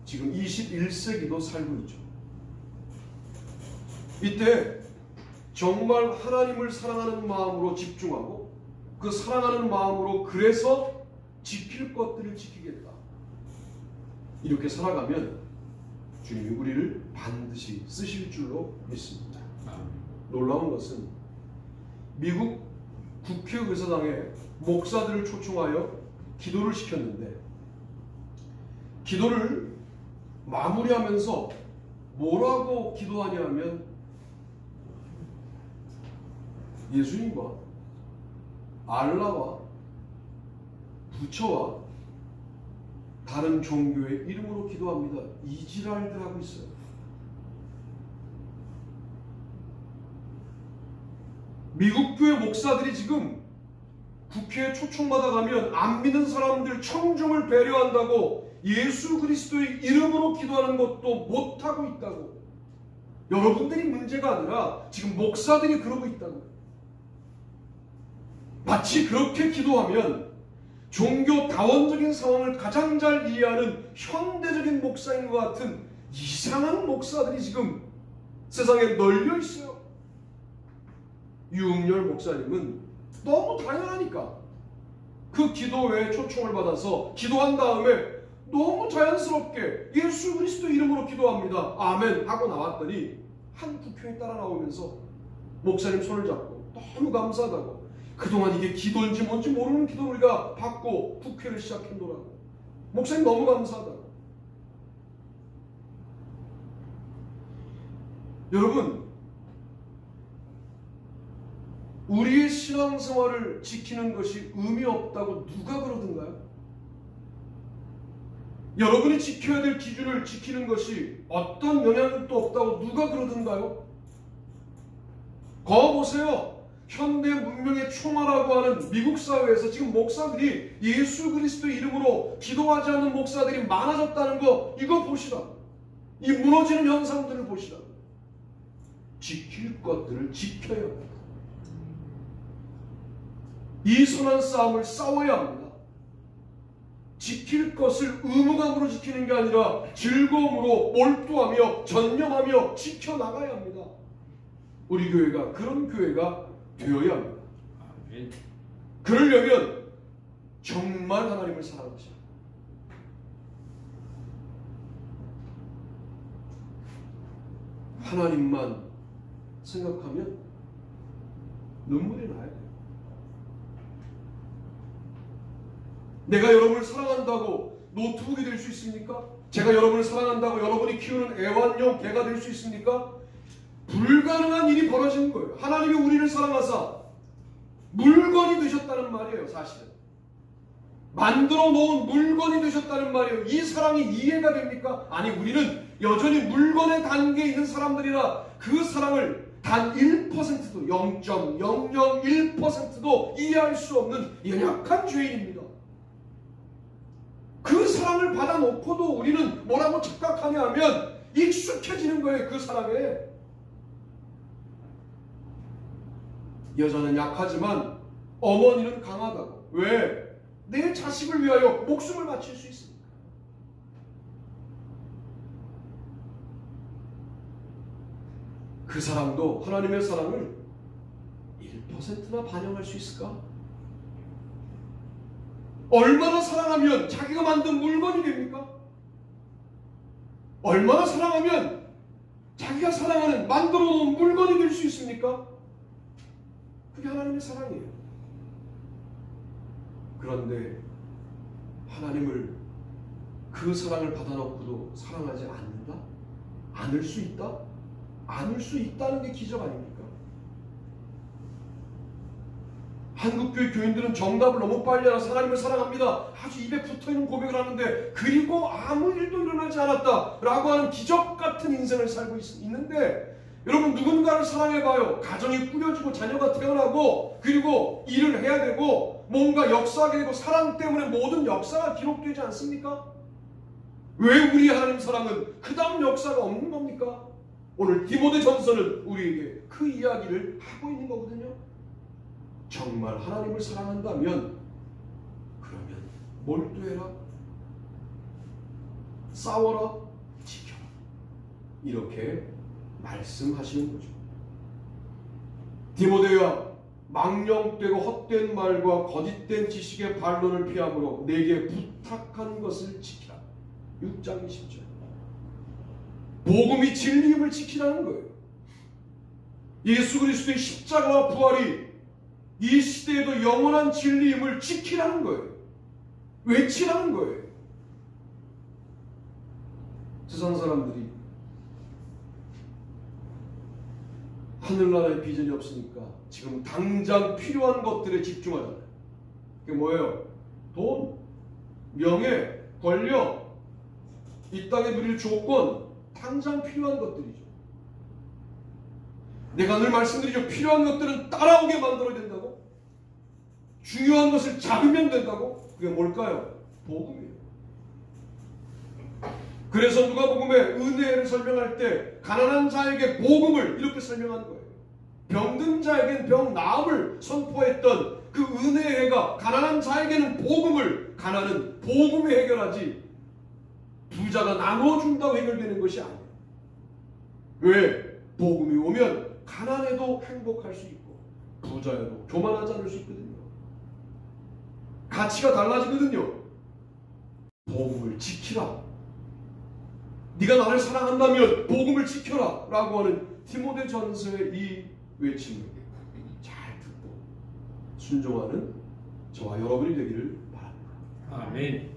Speaker 1: 지금 21세기도 살고 있죠. 이때 정말 하나님을 사랑하는 마음으로 집중하고 그 사랑하는 마음으로 그래서 지킬 것들을 지키겠다. 이렇게 살아가면 주님이 우리를 반드시 쓰실 줄로 믿습니다. 놀라운 것은 미국 국회의사당에 목사들을 초청하여 기도를 시켰는데 기도를 마무리하면서 뭐라고 기도하냐면 예수님과 알라와 부처와 다른 종교의 이름으로 기도합니다. 이 지랄들 하고 있어요. 미국 교회 목사들이 지금 국회에 초청받아 가면 안 믿는 사람들 청중을 배려한다고 예수 그리스도의 이름으로 기도하는 것도 못하고 있다고. 여러분들이 문제가 아니라 지금 목사들이 그러고 있다고. 마치 그렇게 기도하면 종교다원적인 상황을 가장 잘 이해하는 현대적인 목사인 것 같은 이상한 목사들이 지금 세상에 널려 있어요. 유흥열 목사님은 너무 당연하니까 그 기도회에 초청을 받아서 기도한 다음에 너무 자연스럽게 예수 그리스도 이름으로 기도합니다. 아멘 하고 나왔더니 한 국회에 따라 나오면서 목사님 손을 잡고 너무 감사하다고, 그동안 이게 기도인지 뭔지 모르는 기도를 우리가 받고 국회를 시작했노라고, 목사님 너무 감사하다고. 여러분, 우리의 신앙생활을 지키는 것이 의미 없다고 누가 그러던가요? 여러분이 지켜야 될 기준을 지키는 것이 어떤 영향력도 없다고 누가 그러던가요? 거 보세요. 현대 문명의 총화라고 하는 미국 사회에서 지금 목사들이 예수 그리스도 이름으로 기도하지 않는 목사들이 많아졌다는 거, 이거 보시라. 이 무너지는 현상들을 보시라. 지킬 것들을 지켜야 합니다. 이 선한 싸움을 싸워야 합니다. 지킬 것을 의무감으로 지키는 게 아니라 즐거움으로 몰두하며 전념하며 지켜나가야 합니다. 우리 교회가 그런 교회가 되어야 합니다. 그러려면 정말 하나님을 사랑하셔야 합니다. 하나님만 생각하면 눈물이 나야 돼요. 내가 여러분을 사랑한다고 노트북이 될 수 있습니까? 제가 여러분을 사랑한다고 여러분이 키우는 애완용 개가 될 수 있습니까? 불가능한 일이 벌어지는 거예요. 하나님이 우리를 사랑하사 물건이 되셨다는 말이에요. 사실은 만들어 놓은 물건이 되셨다는 말이에요. 이 사랑이 이해가 됩니까? 아니, 우리는 여전히 물건의 단계에 있는 사람들이라 그 사랑을 단 1%도 0.001%도 이해할 수 없는 연약한 죄인입니다. 그 사랑을 받아놓고도 우리는 뭐라고 착각하냐 하면 익숙해지는 거예요. 그 사랑에. 여자는 약하지만 어머니는 강하다고. 왜? 내 자식을 위하여 목숨을 바칠 수 있습니다. 그 사랑도 하나님의 사랑을 1%나 반영할 수 있을까? 얼마나 사랑하면 자기가 만든 물건이 됩니까? 얼마나 사랑하면 자기가 사랑하는 만들어 놓은 물건이 될 수 있습니까? 그게 하나님의 사랑이에요. 그런데 하나님을 그 사랑을 받아놓고도 사랑하지 않는다? 않을 수 있다? 않을 수 있다는 게 기적 아닙니까? 한국교회 교인들은 정답을 너무 빨리 알아서 하나님을 사랑합니다. 아주 입에 붙어있는 고백을 하는데 그리고 아무 일도 일어나지 않았다 라고 하는 기적 같은 인생을 살고 있는데, 여러분, 누군가를 사랑해봐요. 가정이 꾸려지고 자녀가 태어나고 그리고 일을 해야 되고 뭔가 역사하게 되고 사랑 때문에 모든 역사가 기록되지 않습니까? 왜 우리 하나님 사랑은 그 다음 역사가 없는 겁니까? 오늘 디모데전서는 우리에게 그 이야기를 하고 있는 거거든요. 정말 하나님을 사랑한다면 그러면 몰두해라, 싸워라, 지켜라, 이렇게 말씀하시는 거죠. 디모데야, 망령되고 헛된 말과 거짓된 지식의 반론을 피함으로 내게 부탁한 것을 지키라. 6장 20절. 복음이 진리임을 지키라는 거예요. 예수 그리스도의 십자가와 부활이 이 시대에도 영원한 진리임을 지키라는 거예요. 외치라는 거예요. 세상 사람들이 하늘나라의 비전이 없으니까 지금 당장 필요한 것들에 집중하잖아요. 그게 뭐예요? 돈, 명예, 권력, 이 땅에 누릴 조건, 당장 필요한 것들이죠. 내가 늘 말씀드리죠. 필요한 것들은 따라오게 만들어야 된다고. 중요한 것을 잡으면 된다고. 그게 뭘까요? 복음이에요. 그래서 누가복음의 은혜를 설명할 때 가난한 자에게 복음을 이렇게 설명하는 거예요. 병든 자에게는 병 나음을 선포했던 그 은혜의 해가 가난한 자에게는 복음을, 가난은 복음이 해결하지 부자가 나눠준다고 해결되는 것이 아니에요. 왜? 복음이 오면 가난해도 행복할 수 있고 부자여도 교만하지 않을 수 있거든요. 가치가 달라지거든요. 복음을 지키라. 네가 나를 사랑한다면 복음을 지켜라 라고 하는 디모데전서의 이 외침을 잘 듣고 순종하는 저와 여러분이 되기를 바랍니다.
Speaker 3: 아멘.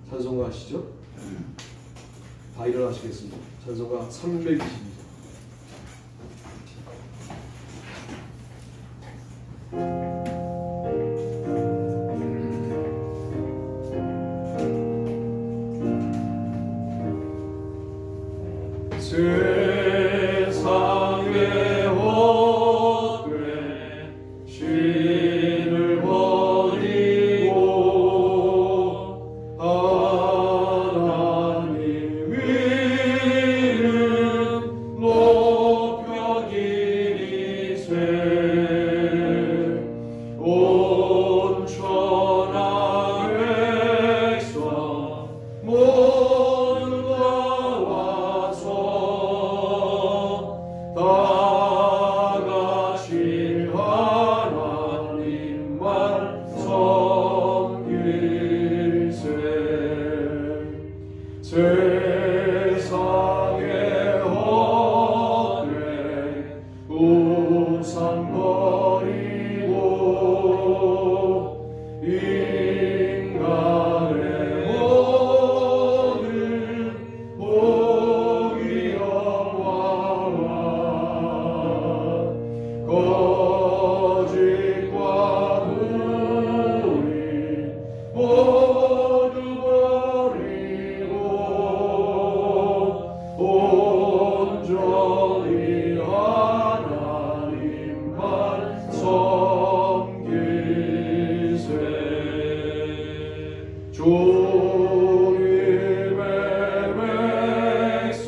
Speaker 1: 찬송가 하시죠? 다 일어나시겠습니다. 찬송가 322절.
Speaker 2: 다 같이 하나님만 섬길세. 세상의 헛된 우상 버리고 인간의 모든 복이 영화와 거짓과 불의 모두 버리고 온전히 하나님만 섬기세. 주님의 백성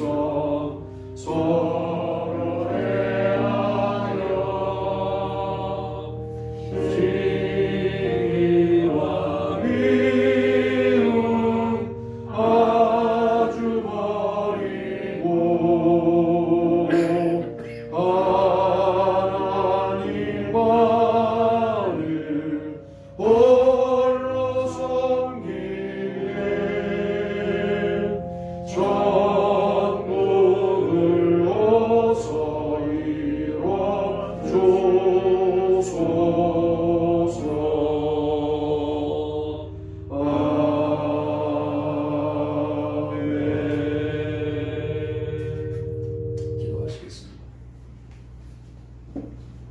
Speaker 2: 서로 대하여 진리와 미움 아주 버리고 하나님만을 홀로 섬기네. 천국을 오서 이뤄 주소서. 아멘. 기도하시겠습니다.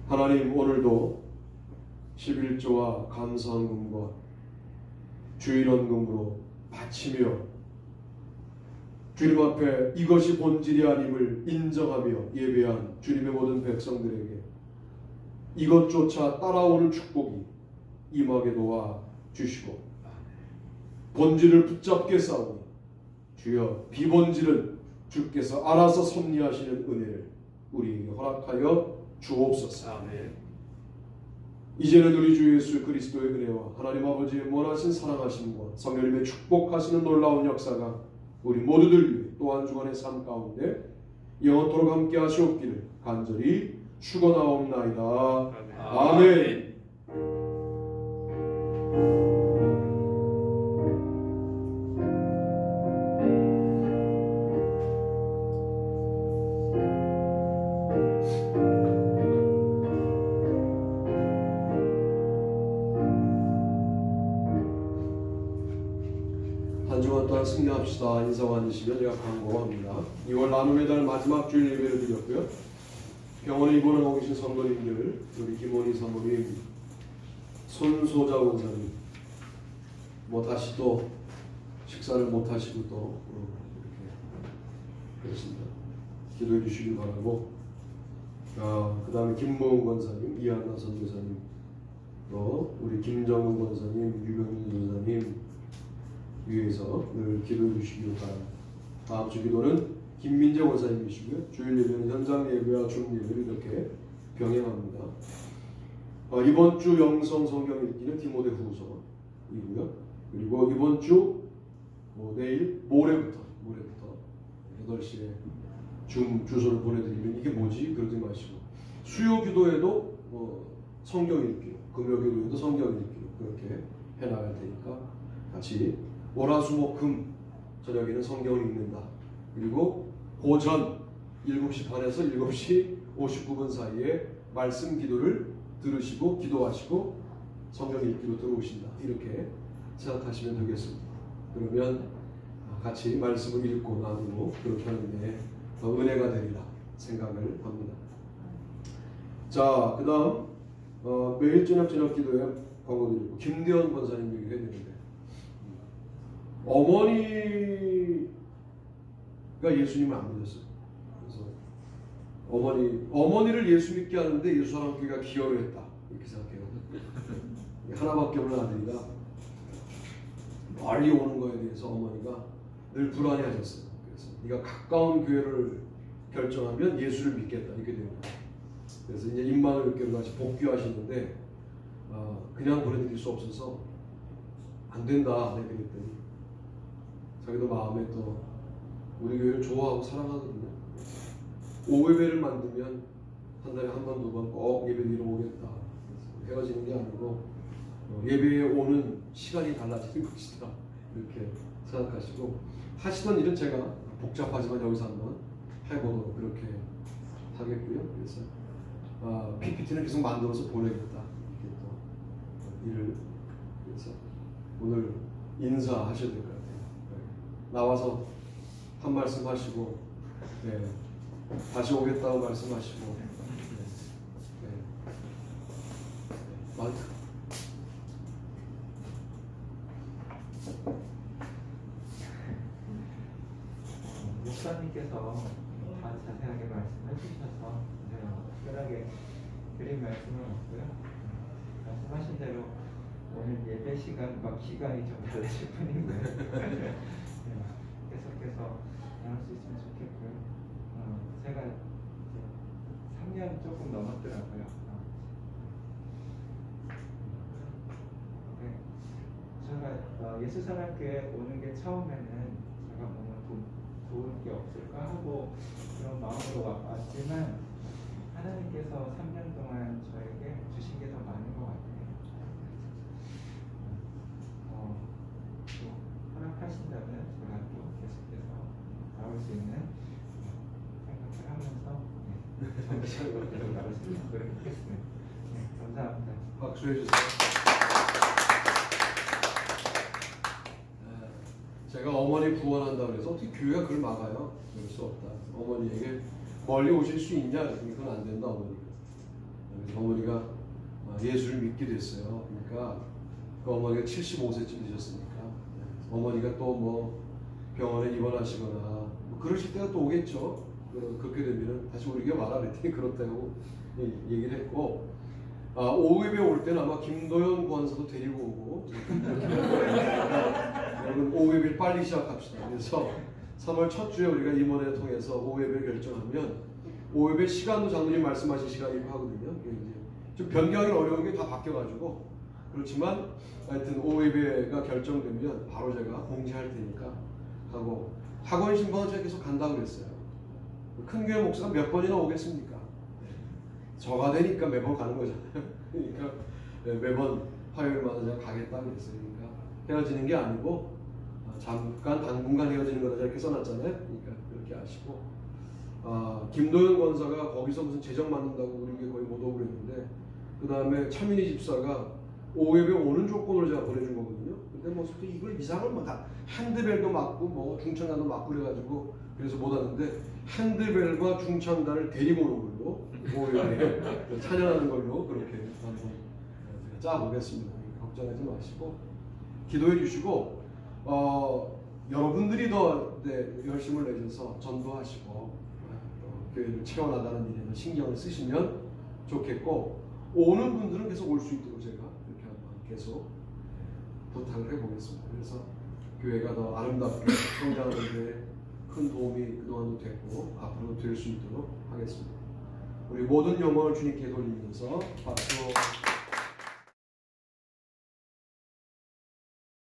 Speaker 2: 하나님, 오늘도 11조와 감사헌금과 주일헌금으로 바치며 주님 앞에 이것이 본질이 아님을 인정하며 예배한 주님의 모든 백성들에게 이것조차 따라오는 축복이 임하게 도와 주시고 본질을 붙잡게 싸우니 주여 비본질은 주께서 알아서 섭리하시는 은혜를 우리에게 허락하여 주옵소서.
Speaker 3: 아멘.
Speaker 2: 이제는 우리 주 예수 그리스도의 은혜와 하나님 아버지의 원하신 사랑하심과 성령님의 축복하시는 놀라운 역사가 우리 모두들 위해 또한 주간의 삶 가운데 영원토록 함께 하시옵기를 간절히 축원하옵나이다. 아멘. 한 주간 동안 승리합시다. 인사 와주시면 제가 광고합니다. 2월 나눔의 달 마지막 주일 예배를 드렸고요. 병원에 입원해 오고 계신 성도님들, 우리 김원희 사모님, 손소자 원사님, 다시 또 식사를 못 하시고 또 이렇게 그렇습니다. 기도해 주시기 바라고. 그 다음에 김모은 권사님, 이한나 선교사님, 또 우리 김정은 권사님, 유병민 권사님 위해서 늘 기도해 주시기 바랍니다. 다음 주 기도는 김민재 원사님이시고요. 주일 예배는 현장 예배와 중 예배를 이렇게 병행합니다. 이번 주 영성 성경 읽기는 디모데후서이고요. 그리고 이번 주 내일 모레부터 8시에 주소를 보내드리면 이게 뭐지? 그러지 마시고 수요 기도에도 성경 읽기로, 금요 기도에도 성경 읽기로 그렇게 해나갈 테니까 같이 월화수목금 저녁에는 성경을 읽는다. 그리고 오전 7시 반에서 7시 59분 사이에 말씀 기도를 들으시고 기도하시고 성경 읽기로 들어오신다. 이렇게 생각하시면 되겠습니다. 그러면 같이 말씀을 읽고 나누고 그렇게 하는데 더 은혜가 되리라 생각을 합니다. 자, 그 다음 매일 저녁 기도에 광고드리고 김대원 권사님 얘기를 해야 되는데 어머니가 예수님을 안 믿었어요. 그래서 어머니를 예수 믿게 하는데 예수사랑교회가 기여를 했다 이렇게 생각해요. 하나밖에 없는 아들이라 멀리 오는 거에 대해서 어머니가 늘 불안해하셨어요. 그래서 네가 가까운 교회를 결정하면 예수를 믿겠다 이렇게 되는 거예요. 그래서 이제 임마누엘 교회로 같이 복귀하시는데 그냥 보내드릴 수 없어서 안 된다 내가 그랬더니 자기도 마음에 또 우리 교회를 좋아하고 사랑하거든요.
Speaker 1: 오후 예배를 만들면 한 달에 한 번, 두 번 꼭 예배 드리러 오겠다. 헤어지는 게 아니고 예배에 오는 시간이 달라지는 것이다. 이렇게 생각하시고 하시던 일은 제가 복잡하지만 여기서 한번 해보도록 그렇게 하겠고요. 그래서 PPT는 계속 만들어서 보내겠다. 이렇게 또 일을 그래서 오늘 인사하셔야 될 것 같아요. 나와서 한 말씀 하시고 다시 오겠다고 말씀하시고
Speaker 5: 목사님께서 다 자세하게 말씀해 주셔서 특별하게 드린 말씀은 없고요. 말씀하신 대로 오늘 예배 시간과 기간이 좀 달라질 뿐이고요. 계속해서 나올 수 있으면 좋겠고요. 제가 이제 3년 조금 넘었더라고요. 제가 예수사랑교회 오는 게 처음에는 제가 뭔가 좋은 게 없을까 하고 그런 마음으로 왔지만 하나님께서 3년 동안 저에게 주신 게 더 많은 것 같아요. 또 허락하신다면 제가 또 계속해서 나올 수 있는 생각을 하면서 정신을 나올 수 있는 노력을 하겠습니다. 감사합니다.
Speaker 1: 박수해 주세요. 제가 어머니 구원한다고 해서 어떻게 교회가 그걸 막아요? 그럴 수 없다. 어머니에게 멀리 오실 수 있냐? 그건 안 된다 어머니가. 그래서 어머니가 예수를 믿게 됐어요. 그러니까 그 어머니가 75세쯤 되셨으니까 어머니가 또 뭐 병원에 입원하시거나 뭐 그러실 때가 또 오겠죠. 그렇게 되면 다시 우리 교회 와라 그랬더니 그렇다고 얘기를 했고 오후 예배 올 때는 아마 김도현 구원사도 데리고 오고 여러분 오후 예배를 빨리 시작합시다. 그래서 3월 첫 주에 우리가 임원회 통해서 오후 예배 결정하면 오후 예배 시간도 장로님 말씀하신 시간이고 하거든요. 이제 좀 변경이 어려운 게 다 바뀌어가지고 그렇지만 하여튼 오후 예배가 결정되면 바로 제가 공지할 테니까 하고 학원 신방은 제가 계속 간다고 그랬어요. 큰 교회 목사가 몇 번이나 오겠습니까? 저가 되니까 매번 가는 거잖아요. 그러니까 매번 화요일마다 제가 가겠다고 그랬어요. 그러니까 헤어지는 게 아니고 잠깐 당분간 헤어지는 거다 이렇게 써놨잖아요. 그러니까 그렇게 아시고 김도현 권사가 거기서 무슨 재정 만든다고 우리 거의 못 오고 그랬는데 그 다음에 차민희 집사가 오후 예배 오는 조건으로 제가 보내준 거거든요. 근데 뭐 솔직히 이걸 이상을 막 핸드벨도 맞고 뭐 중창단도 맞고 그래가지고 그래서 못 왔는데 핸드벨과 중창단을 데리고 오는 걸로 오후 예배 찬양하는 걸로 그렇게 한번 짜보겠습니다. 걱정하지 마시고 기도해 주시고 여러분들이 더 열심을 내셔서 전도하시고 교회를 채워나가는 일에 신경을 쓰시면 좋겠고 오는 분들은 계속 올 수 있도록 제가 이렇게 한번 계속 부탁을 해보겠습니다. 그래서 교회가 더 아름답게 성장하는 데 큰 도움이 그동안도 됐고 앞으로도 될 수 있도록 하겠습니다. 우리 모든 영광을 주님께 돌리면서 박수